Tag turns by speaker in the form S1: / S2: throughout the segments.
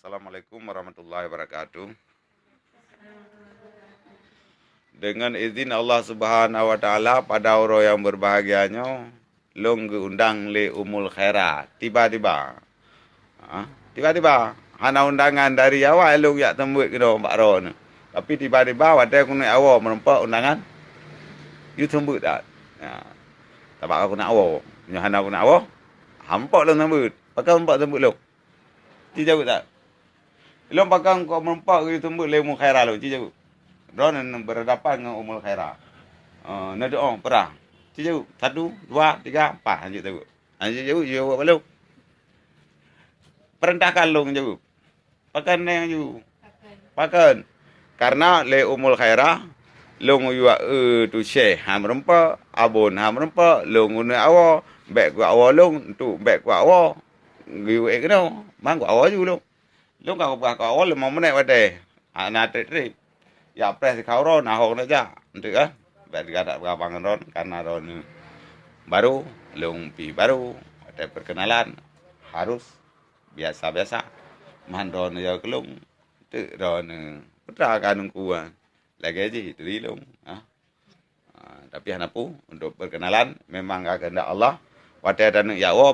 S1: Assalamualaikum warahmatullahi wabarakatuh. Dengan izin Allah Subhanahu wa taala pada orang yang berbahagianya long undang le umul khairat tiba-tiba. Tiba-tiba hana undangan dari awal long yak tembuk ke Mbak Ro ni. Tapi tiba-tiba wadah aku nak awak merempak undangan. You tembuk tak? Ya. Tabak aku nak awak. Nya hana aku nak awak. Hampak long tembuk. Pakai hampak tembuk long. Ci jawab tak? Long pakai kau merempak ke tembuk le umul khairat long. Ci jawab. Drone berhadapan dengan umul khairah. Nak doa perang. Cikgu, 1, 2, 3, 4. Lanjut cikgu. Lanjut cikgu, you buat malu. Perintahkan long cikgu. Pakan yang you. Pakan. Karena le umul khairah, long you tu syekh ham rempa, abon ham rempa, long guna awak, baik ku awak long, tu baik ku awak. You kena, mang ku awak you long. Long kau awak 5 minit wadai. Nak trip. Ya pres kau ron, ahok saja, untuk kan? Biar tak berkapangan ron, karena ron baru, lumpi baru, ada perkenalan, harus biasa-biasa. Man ron jauh kelung, tu ron pertahakan kuan, lagi aja itu dilung. Tapi hanapu untuk perkenalan, memang kehendak Allah. Wadah dan ya Allah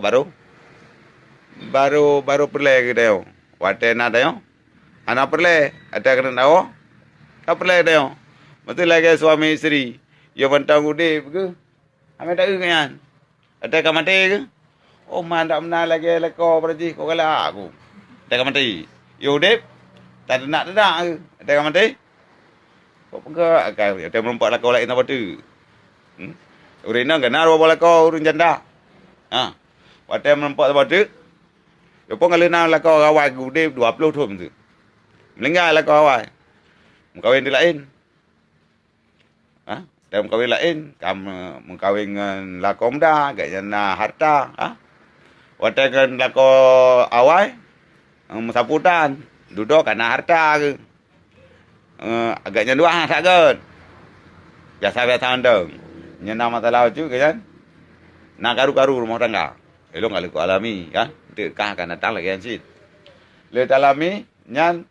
S1: baru perle ke dia. Wadah nak dia, anak perle, ada kehendak Allah. Apa lagi dia? Betul lagi suami isteri. Dia bentang udip ke? Ame tak kan? Ada kamar ke? Oh, man tak benar lagi leko berji kau kala aku. Ada kamar dia udip. Tak nak ke? Ada kamar kau pegak kan? Ada merempak leko lain apa tu? Urina kena dua leko urun janda. Wadah merempak apa tu? Dia pun kalau nak leko awal udip 20 tahun tu. Melinggar leko awal. Mengkawin di lain. Dan mengkawin lain. Kamu mengkawin dengan lako muda. Agaknya harta. Wadah dengan lako awal. Saputan. Duduk karena harta ke. Agaknya dua sakit. Biasa-biasa andang. Nyena masalah tu kan. Nak karu-karu rumah tangga. Elok kalau ku alami kan. Dekah akan datang lagi ansit. Lihat alami. Nyan.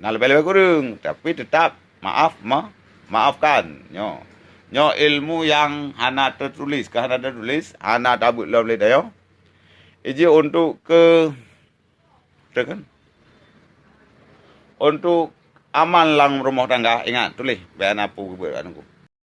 S1: Nak lebih-lebih kurang. Tapi tetap maafkan. Nyo ilmu yang hana tertulis. Hana tertulis. Hana tabut lah boleh dah. Iji untuk untuk aman lang rumah tangga. Ingat tulis. Bayan apa buat anakku.